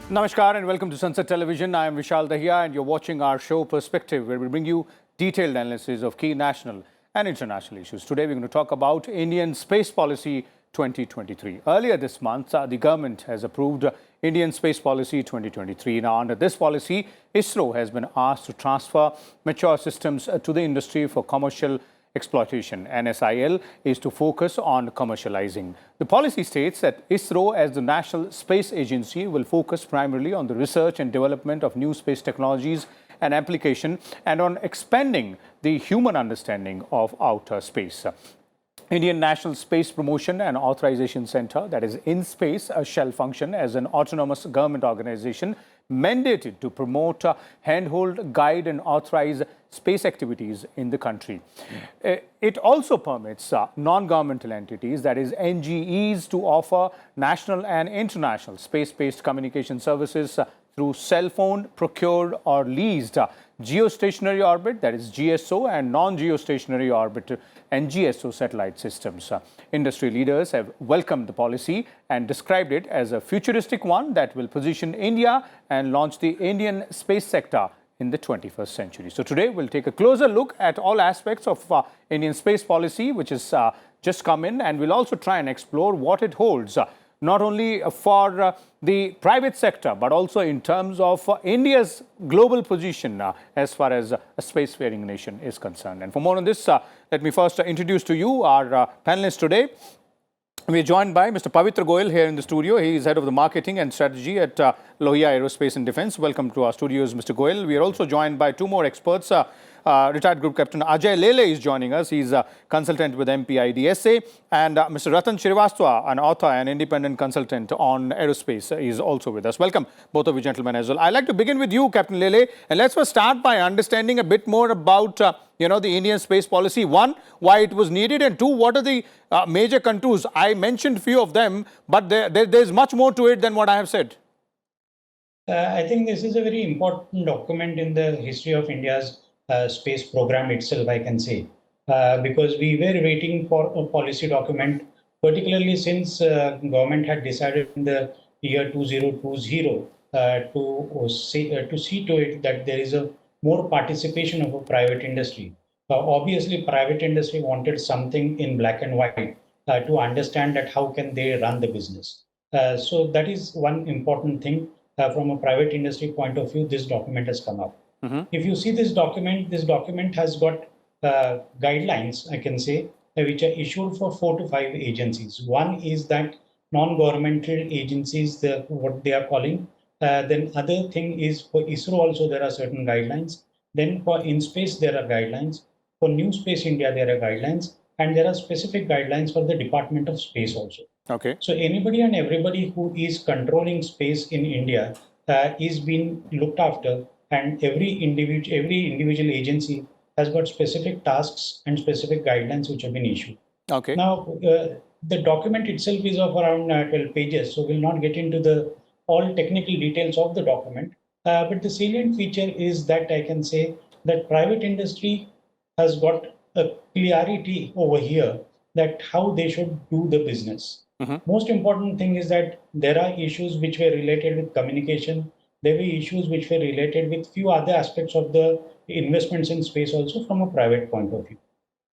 Namaskar and welcome to Sansad Television. I am Vishal Dahiya and you're watching our show Perspective, where we bring you detailed analysis of key national and international issues. Today we're going to talk about Indian Space Policy 2023. Earlier this month, the government has approved Indian Space Policy 2023. Now, under this policy, ISRO has been asked to transfer mature systems to the industry for commercial exploitation. NSIL is to focus on commercializing. The policy states that ISRO, as the National Space Agency, will focus primarily on the research and development of new space technologies and application and on expanding the human understanding of outer space. Indian National Space Promotion and Authorization Center, that is IN-SPACE, shall function as an autonomous government organization mandated to promote, handhold, guide and authorize space activities in the country. It also permits non-governmental entities, that is NGEs, to offer national and international space-based communication services through cell phone, procured or leased geostationary orbit, that is GSO, and non-geostationary orbit, NGSO satellite systems. Industry leaders have welcomed the policy and described it as a futuristic one that will position India and launch the Indian space sector in the 21st century. So today we'll take a closer look at all aspects of Indian space policy, which has just come in, and we'll also try and explore what it holds, not only for the private sector, but also in terms of India's global position as far as a spacefaring nation is concerned. And for more on this, let me first introduce to you our panelists today. We are joined by Mr. Pavitra Goyal here in the studio. He is head of the marketing and strategy at Lohia Aerospace and Defence. Welcome to our studios, Mr. Goyal. We are also joined by two more experts. Retired Group Captain Ajay Lele is joining us. He's a consultant with MPIDSA. And Mr. Ratan Shrivastava, an author and independent consultant on aerospace, is also with us. Welcome, both of you gentlemen as well. I'd like to begin with you, Captain Lele. And let's first start by understanding a bit more about the Indian space policy. One, why it was needed, and two, what are the major contours? I mentioned few of them, but there's much more to it than what I have said. I think this is a very important document in the history of India's space program itself, I can say, because we were waiting for a policy document, particularly since government had decided in the year 2020 to see to it that there is a more participation of a private industry. Obviously, private industry wanted something in black and white to understand that how can they run the business. So that is one important thing from a private industry point of view. This document has come up. If you see this document has got guidelines, I can say, which are issued for 4 to 5 agencies. One is that non-governmental agencies, what they are calling. Then other thing is for ISRO also there are certain guidelines. Then for IN-SPACE there are guidelines. For New Space India there are guidelines. And there are specific guidelines for the Department of Space also. Okay. So anybody and everybody who is controlling space in India is being looked after. And every individual agency has got specific tasks and specific guidelines which have been issued. Okay. Now, the document itself is of around 12 pages, so we'll not get into all technical details of the document. But the salient feature is that I can say that private industry has got a clarity over here that how they should do the business. Most important thing is that there are issues which were related with communication. There were issues which were related with few other aspects of the investments in space also from a private point of view.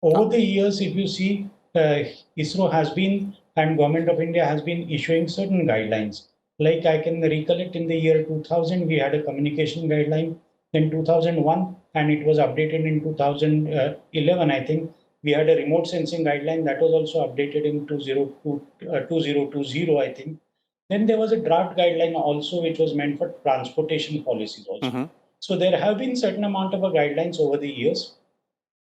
Over the years, if you see, ISRO has been and Government of India has been issuing certain guidelines. Like I can recollect in the year 2000, we had a communication guideline. In 2001, and it was updated in 2011, I think, we had a remote sensing guideline that was also updated in 2020, I think. Then there was a draft guideline also, which was meant for transportation policies also. So there have been certain amount of guidelines over the years.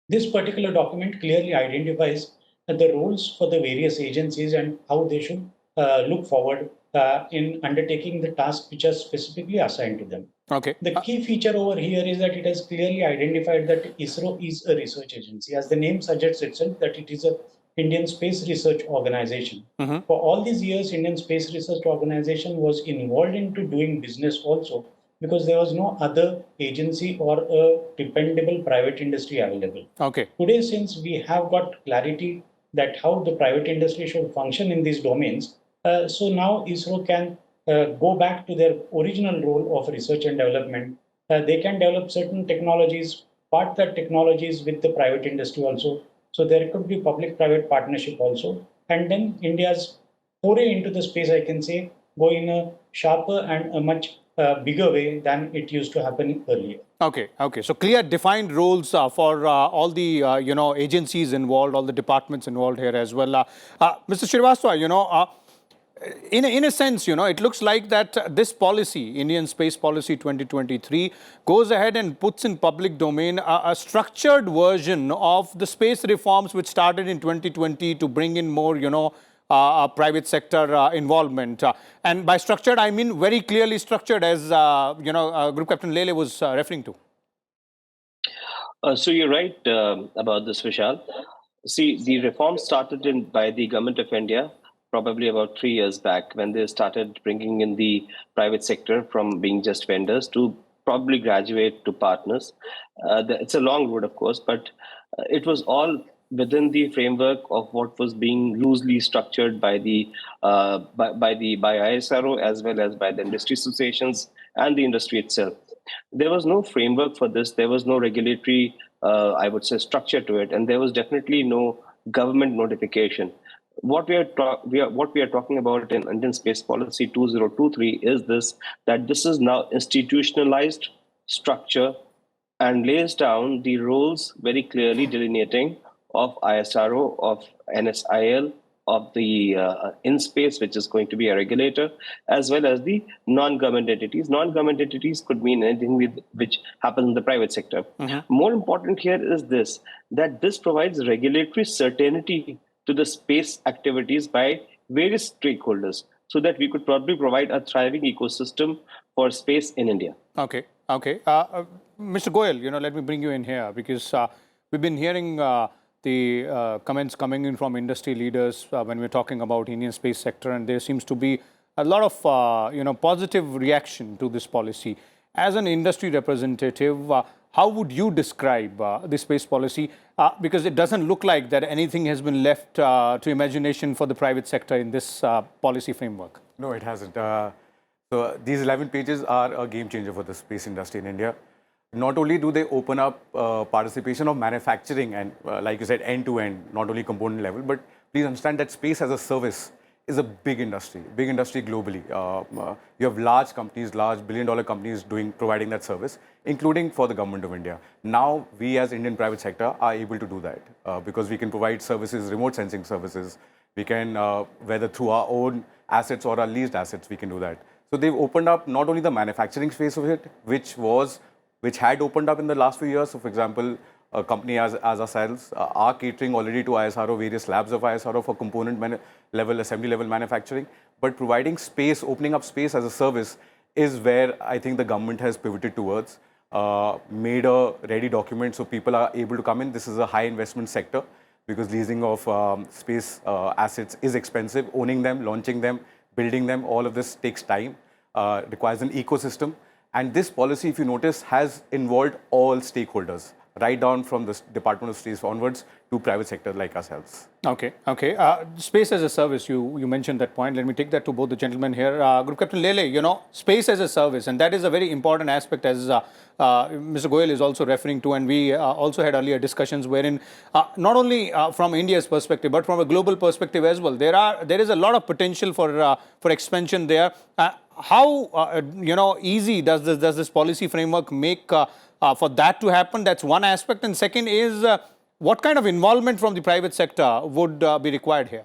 This particular document clearly identifies the roles for the various agencies and how they should look forward in undertaking the tasks which are specifically assigned to them. Okay. The key feature over here is that it has clearly identified that ISRO is a research agency. As the name suggests itself, that it is a Indian Space Research Organization. For all these years, Indian Space Research Organization was involved into doing business also because there was no other agency or a dependable private industry available. Okay. Today, since we have got clarity that how the private industry should function in these domains, so now ISRO can go back to their original role of research and development. They can develop certain technologies, part that technologies with the private industry also. So there could be public-private partnership also. And then India's foray into the space, I can say, go in a sharper and a much bigger way than it used to happen earlier. Okay, okay. So clear, defined roles for all the agencies involved, all the departments involved here as well. Mr. Srivastava, in a sense, it looks like that this policy, Indian Space Policy 2023, goes ahead and puts in public domain a structured version of the space reforms which started in 2020 to bring in more, private sector involvement. And by structured, I mean very clearly structured, as, Group Captain Lele was referring to. So you're right about this, Vishal. See, the reform started by the Government of India probably about 3 years back, when they started bringing in the private sector from being just vendors to probably graduate to partners. It's a long road, of course, but it was all within the framework of what was being loosely structured by by ISRO, as well as by the industry associations and the industry itself. There was no framework for this. There was no regulatory, I would say, structure to it, and there was definitely no government notification. What we are talking about in Indian Space Policy 2023 is that this is now institutionalized structure and lays down the rules very clearly delineating of ISRO, of NSIL, of the IN-Space, which is going to be a regulator, as well as the non-government entities. Non-government entities could mean anything which happens in the private sector. More important here is that this provides regulatory certainty to the space activities by various stakeholders, so that we could probably provide a thriving ecosystem for space in India. Okay, okay. Mr. Goyal, let me bring you in here, because we've been hearing the comments coming in from industry leaders when we're talking about Indian space sector, and there seems to be a lot of positive reaction to this policy. As an industry representative, how would you describe the space policy? Because it doesn't look like that anything has been left to imagination for the private sector in this policy framework. No, it hasn't. So these 11 pages are a game changer for the space industry in India. Not only do they open up participation of manufacturing and, like you said, end-to-end, not only component level, but please understand that space as a service is a big industry globally. You have large companies, large billion-dollar companies providing that service, including for the Government of India. Now, we as Indian private sector are able to do that because we can provide services, remote sensing services. We can, whether through our own assets or our leased assets, we can do that. So they've opened up not only the manufacturing space of it, which had opened up in the last few years. So, for example, a company as ourselves are catering already to ISRO, various labs of ISRO for component level, assembly level manufacturing. But providing space, opening up space as a service is where I think the government has pivoted towards, made a ready document so people are able to come in. This is a high investment sector because leasing of space assets is expensive. Owning them, launching them, building them, all of this takes time, requires an ecosystem. And this policy, if you notice, has involved all stakeholders, right down from the Department of State onwards to private sector like ourselves. Okay, okay. Space as a service, you mentioned that point. Let me take that to both the gentlemen here. Group Captain Lele, space as a service, and that is a very important aspect, as Mr. Goyal is also referring to, and we also had earlier discussions wherein not only from India's perspective, but from a global perspective as well, there is a lot of potential for expansion there. How easy does this policy framework make for that to happen? That's one aspect. And second is, what kind of involvement from the private sector would be required here?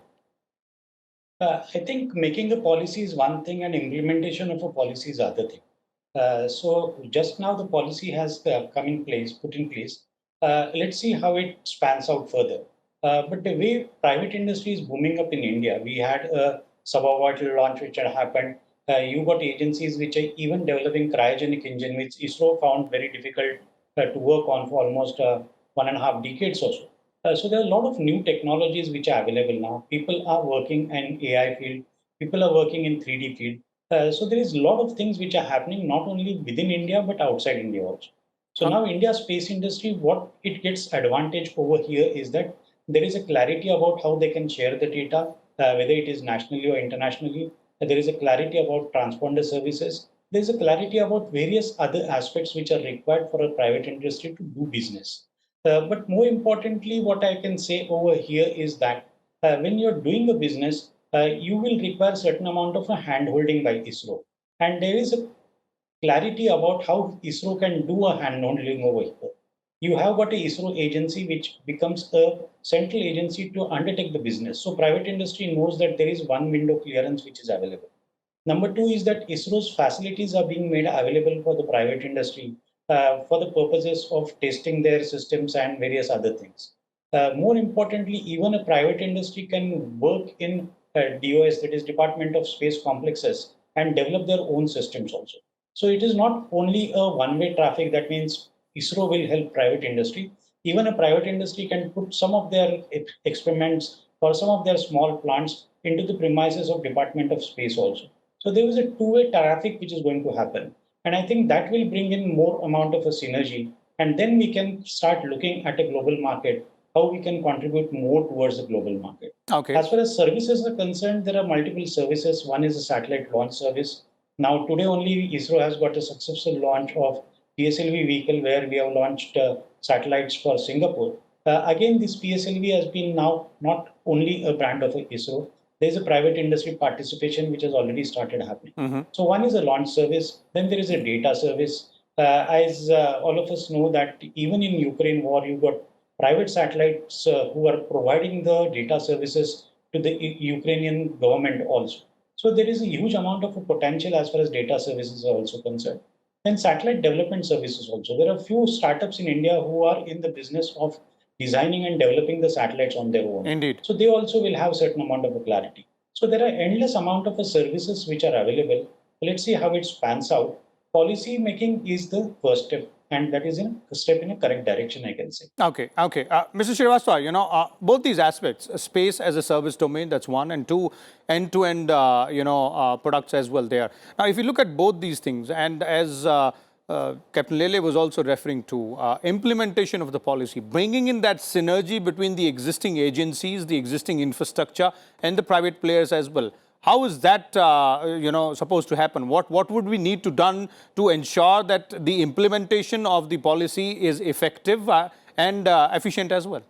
I think making a policy is one thing and implementation of a policy is other thing. So just now the policy has put in place. Let's see how it spans out further. But the way private industry is booming up in India, we had a suborbital launch which had happened. You got agencies which are even developing cryogenic engine, which ISRO found very difficult to work on for almost 1.5 decades or so. So there are a lot of new technologies which are available now. People are working in AI field. People are working in 3D field. So there is a lot of things which are happening not only within India but outside India also. So now India's space industry, what it gets advantage over here is that there is a clarity about how they can share the data, whether it is nationally or internationally. there is a clarity about transponder services, there is a clarity about various other aspects which are required for a private industry to do business. But more importantly, what I can say over here is that when you're doing a business, you will require a certain amount of a hand-holding by ISRO. And there is a clarity about how ISRO can do a hand-holding over here. You have got a ISRO agency which becomes a central agency to undertake the business. So private industry knows that there is one window clearance which is available. Number two is that ISRO's facilities are being made available for the private industry for the purposes of testing their systems and various other things. More importantly, even a private industry can work in DOS, that is Department of Space Complexes, and develop their own systems also. So it is not only a one-way traffic. That means ISRO will help private industry. Even a private industry can put some of their experiments or some of their small plants into the premises of Department of Space also. So there is a two-way traffic which is going to happen. And I think that will bring in more amount of a synergy. And then we can start looking at a global market, how we can contribute more towards the global market. Okay. As far as services are concerned, there are multiple services. One is a satellite launch service. Now, today only ISRO has got a successful launch of PSLV vehicle where we have launched satellites for Singapore. Again, this PSLV has been now not only a brand of ISRO. There is a private industry participation which has already started happening. So one is a launch service, then there is a data service. As all of us know that even in Ukraine war, you've got private satellites who are providing the data services to the Ukrainian government also. So there is a huge amount of potential as far as data services are also concerned. And satellite development services also. There are few startups in India who are in the business of designing and developing the satellites on their own. Indeed. So they also will have a certain amount of clarity. So there are endless amount of services which are available. Let's see how it pans out. Policy making is the first step, and that is a step in a correct direction, I can say. Okay. Mr. Srivastava, both these aspects, space as a service domain, that's one, and two, end-to-end, products as well there. Now, if you look at both these things, and as Captain Lele was also referring to, implementation of the policy, bringing in that synergy between the existing agencies, the existing infrastructure, and the private players as well. How is that, supposed to happen? What would we need to done to ensure that the implementation of the policy is effective and efficient as well?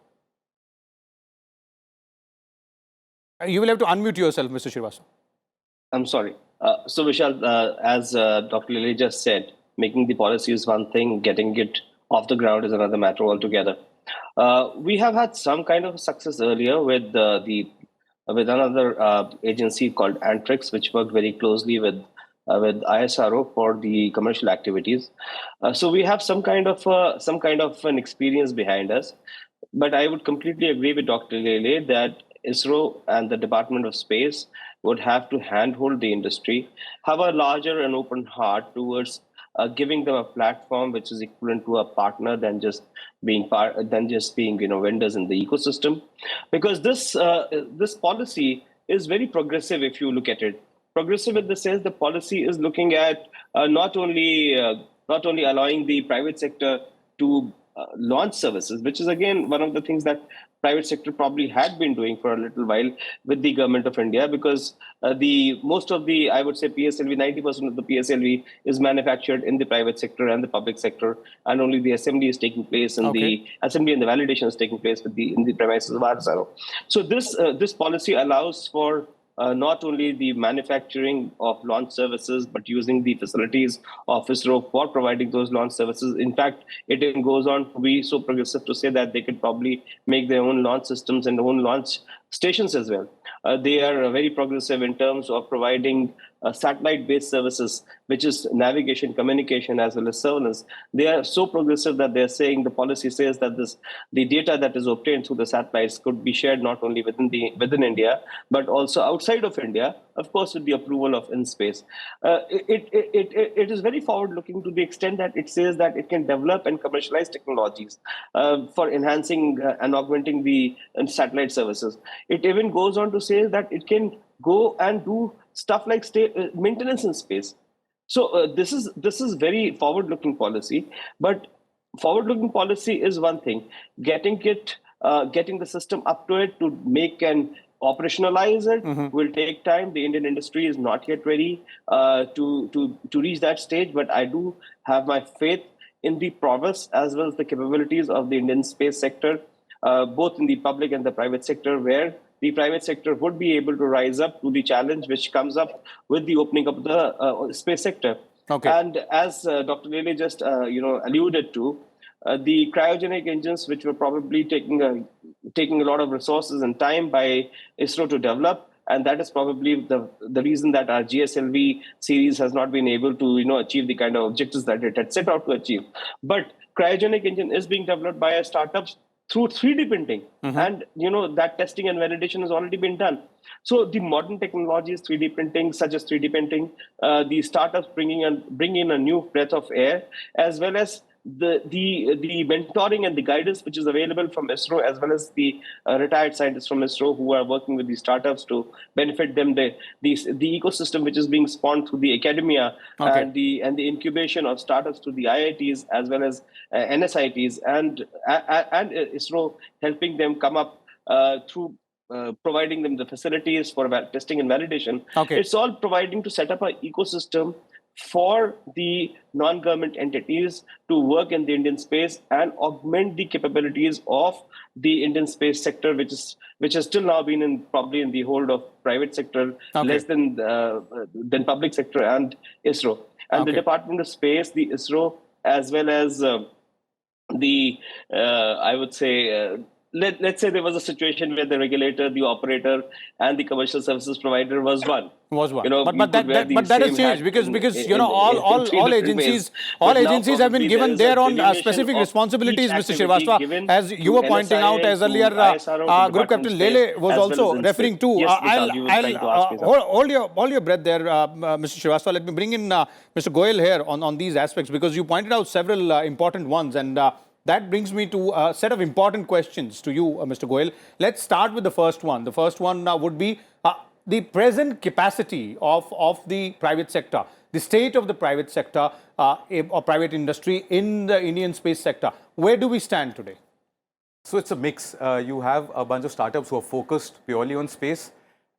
You will have to unmute yourself, Mr. Srivastava. I'm sorry. So Vishal, as Dr. Lele just said, making the policy is one thing, getting it off the ground is another matter altogether. We have had some kind of success earlier with another agency called Antrix, which worked very closely with ISRO for the commercial activities. So we have some kind of an experience behind us. But I would completely agree with Dr. Lele that ISRO and the Department of Space would have to handhold the industry, have a larger and open heart towards giving them a platform which is equivalent to a partner than just being vendors in the ecosystem, because this policy is very progressive. If you look at it, progressive in the sense the policy is looking at not only allowing the private sector to launch services, which is again one of the things that private sector probably had been doing for a little while with the government of India, because most of the, I would say, PSLV, 90% of the PSLV is manufactured in the private sector and the public sector, and only the assembly is taking place and the assembly and the validation is taking place in the premises of ISRO. So this policy allows for not only the manufacturing of launch services, but using the facilities of ISRO for providing those launch services. In fact, it even goes on to be so progressive to say that they could probably make their own launch systems and own launch stations as well. They are very progressive in terms of providing satellite-based services, which is navigation, communication, as well as surveillance. They are so progressive that they're saying, the policy says that the data that is obtained through the satellites could be shared not only within India, but also outside of India, of course, with the approval of IN-Space. It is very forward-looking to the extent that it says that it can develop and commercialize technologies for enhancing and augmenting the satellite services. It even goes on to say that it can go and do stuff like maintenance in space. So this is very forward-looking policy. But forward-looking policy is one thing. Getting the system up to it to make an operationalize it will take time. The Indian industry is not yet ready to reach that stage, but I do have my faith in the prowess as well as the capabilities of the Indian space sector, both in the public and the private sector, where the private sector would be able to rise up to the challenge which comes up with the opening of the space sector. Okay. And as Dr. Lele just alluded to, the cryogenic engines, which were probably taking a lot of resources and time by ISRO to develop, and that is probably the reason that our GSLV series has not been able to achieve the kind of objectives that it had set out to achieve. But cryogenic engine is being developed by startups through 3D printing, and that testing and validation has already been done. So the modern technologies, 3D printing, such as 3D printing, the startups bring in a new breath of air, as well as the mentoring and the guidance which is available from ISRO, as well as the retired scientists from ISRO who are working with the startups to benefit them. The ecosystem which is being spawned through the academia, and the incubation of startups through the IITs as well as NSITs, and ISRO helping them come up through providing them the facilities for testing and validation. It's all providing to set up an ecosystem for the non-government entities to work in the Indian space and augment the capabilities of the Indian space sector, which has still now been probably in the hold of private sector, less than public sector and ISRO. And the Department of Space, the ISRO, as well as I would say, let's say there was a situation where the regulator, the operator, and the commercial services provider was one. But that has changed because all agencies have been given their own specific responsibilities, Mr. Srivastava, as you were pointing out, as earlier Group Captain Lele was also referring to. Hold your breath there, Mr. Srivastava. Let me bring in Mr. Goyal here on these aspects, because you pointed out several important ones, and that brings me to a set of important questions to you, Mr. Goyal. Let's start with the first one. The first one would be the present capacity of the private sector, the state of the private sector or private industry in the Indian space sector. Where do we stand today? So it's a mix. You have a bunch of startups who are focused purely on space,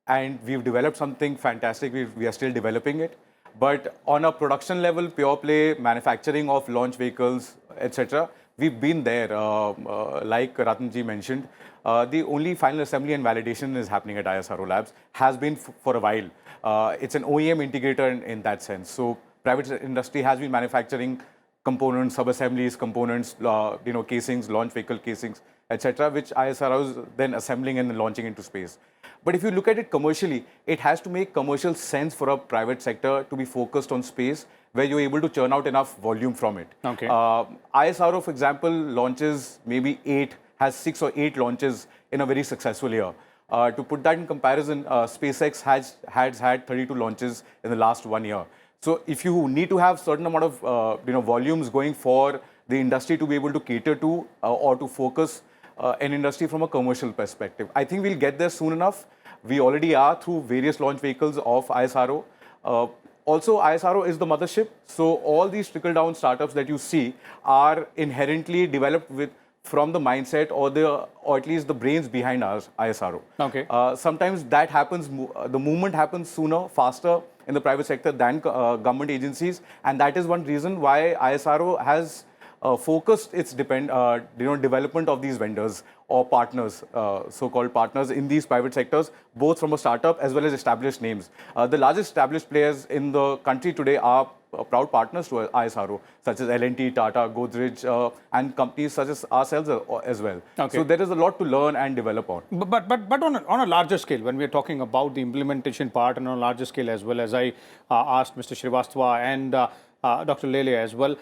and we've developed something fantastic. We are still developing it. But on a production level, pure play, manufacturing of launch vehicles, etc., we've been there, like Ratanji mentioned. The only final assembly and validation is happening at ISRO labs, has been for a while. It's an OEM integrator in that sense. So private industry has been manufacturing components, sub-assemblies, components, casings, launch vehicle casings, etc., which ISRO is then assembling and launching into space. But if you look at it commercially, it has to make commercial sense for a private sector to be focused on space, where you're able to churn out enough volume from it. ISRO, for example, launches maybe has 6 or 8 launches in a very successful year. To put that in comparison, SpaceX has had 32 launches in the last 1 year. So if you need to have certain amount of volumes going for the industry to be able to cater to or to focus an industry from a commercial perspective, I think we'll get there soon enough. We already are through various launch vehicles of ISRO. Also, ISRO is the mothership, so all these trickle-down startups that you see are inherently developed from the mindset or at least the brains behind ISRO. Sometimes that happens, the movement happens sooner, faster in the private sector than government agencies, and that is one reason why ISRO has focused its development of these vendors or partners, so-called partners in these private sectors, both from a startup as well as established names. The largest established players in the country today are proud partners to ISRO, such as L&T, Tata, Godrej, and companies such as ourselves as well. So there is a lot to learn and develop on. But on a larger scale, when we are talking about the implementation part, and on a larger scale as well, as I asked Mr. Srivastava and Dr. Lele as well,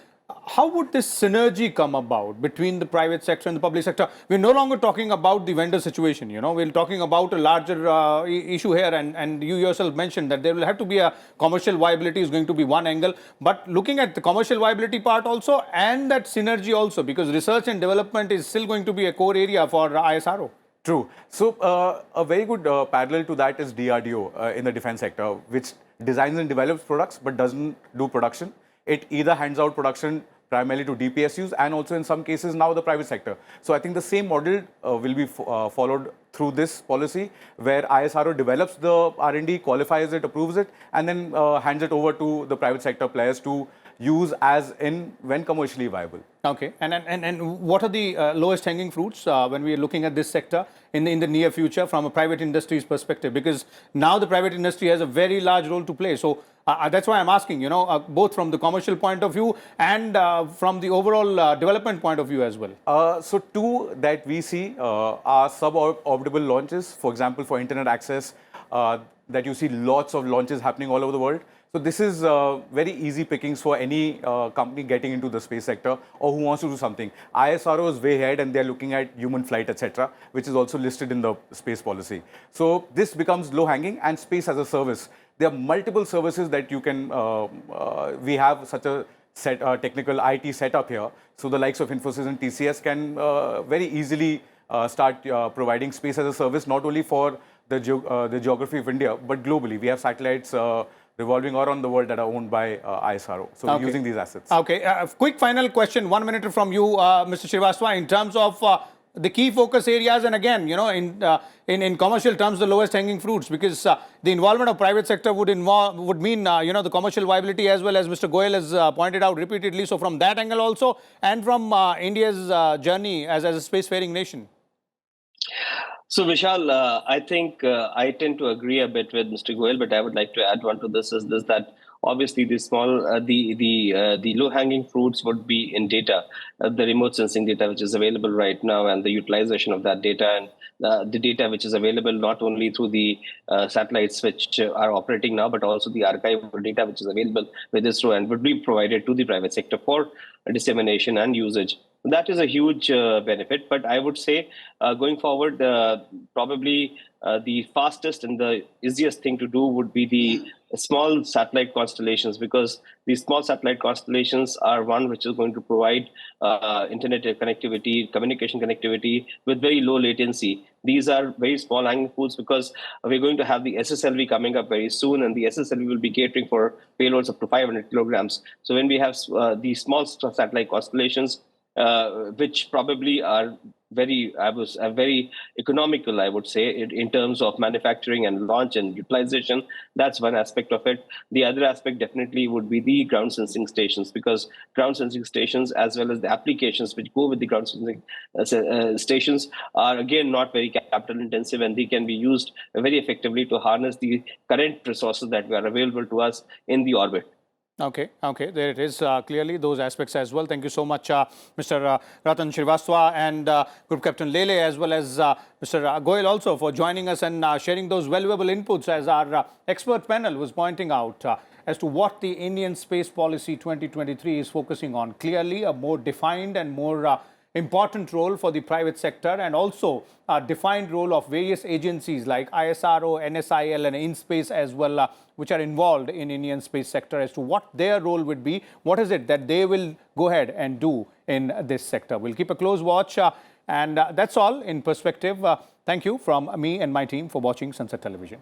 how would this synergy come about between the private sector and the public sector? We're no longer talking about the vendor situation, we're talking about a larger issue here, and you yourself mentioned that there will have to be a commercial viability is going to be one angle, but looking at the commercial viability part also and that synergy also, because research and development is still going to be a core area for ISRO. True. So a very good parallel to that is DRDO in the defense sector, which designs and develops products but doesn't do production. It either hands out production primarily to DPSUs and also in some cases now the private sector. So I think the same model will be followed through this policy, where ISRO develops the R&D, qualifies it, approves it, and then hands it over to the private sector players to use as in when commercially viable. Okay, and what are the lowest hanging fruits when we are looking at this sector in the near future from a private industry's perspective? Because now the private industry has a very large role to play. So that's why I'm asking, you know, both from the commercial point of view and from the overall development point of view as well. So two that we see are suborbitable launches. For example, for internet access, that you see lots of launches happening all over the world. So this is very easy pickings for any company getting into the space sector or who wants to do something. ISRO is way ahead and they're looking at human flight, etc., which is also listed in the space policy. So this becomes low-hanging, and space as a service. There are multiple services that you can, we have such a technical IT setup here. So the likes of Infosys and TCS can very easily start providing space as a service, not only for the geography of India, but globally. We have satellites revolving around the world that are owned by ISRO. So we're using these assets. Okay. Quick final question, 1 minute from you, Mr. Srivastava, in terms of the key focus areas, and again, you know, in commercial terms, the lowest hanging fruits, because the involvement of private sector would mean, you know, the commercial viability, as well as Mr. Goyal has pointed out repeatedly. So from that angle also, and from India's journey as a spacefaring nation. So Vishal, I think I tend to agree a bit with Mr. Goyal, but I would like to add one to this, is this, that obviously the small, the low-hanging fruits would be in data, the remote sensing data which is available right now, and the utilization of that data, and the data which is available not only through the satellites which are operating now, but also the archival data which is available with ISRO and would be provided to the private sector for dissemination and usage. That is a huge benefit, but I would say going forward, probably the fastest and the easiest thing to do would be the small satellite constellations, because these small satellite constellations are one which is going to provide internet connectivity, communication connectivity with very low latency. These are very small hanging fruits, because we're going to have the SSLV coming up very soon, and the SSLV will be catering for payloads up to 500 kilograms. So when we have these small satellite constellations, which probably are very economical, I would say, in terms of manufacturing and launch and utilization. That's one aspect of it. The other aspect definitely would be the ground sensing stations, because ground sensing stations, as well as the applications which go with the ground sensing stations, are again not very capital intensive, and they can be used very effectively to harness the current resources that are available to us in the orbit. Okay, there it is, clearly those aspects as well. Thank you so much, Mr. Ratan Srivastava and Group Captain Lele, as well as Mr. Goyal also, for joining us and sharing those valuable inputs, as our expert panel was pointing out, as to what the Indian Space Policy 2023 is focusing on. Clearly a more defined and more important role for the private sector, and also a defined role of various agencies like ISRO, NSIL and InSpace as well, which are involved in Indian space sector, as to what their role would be, what is it that they will go ahead and do in this sector. We'll keep a close watch, and that's all in perspective. Thank you from me and my team for watching Sansad Television.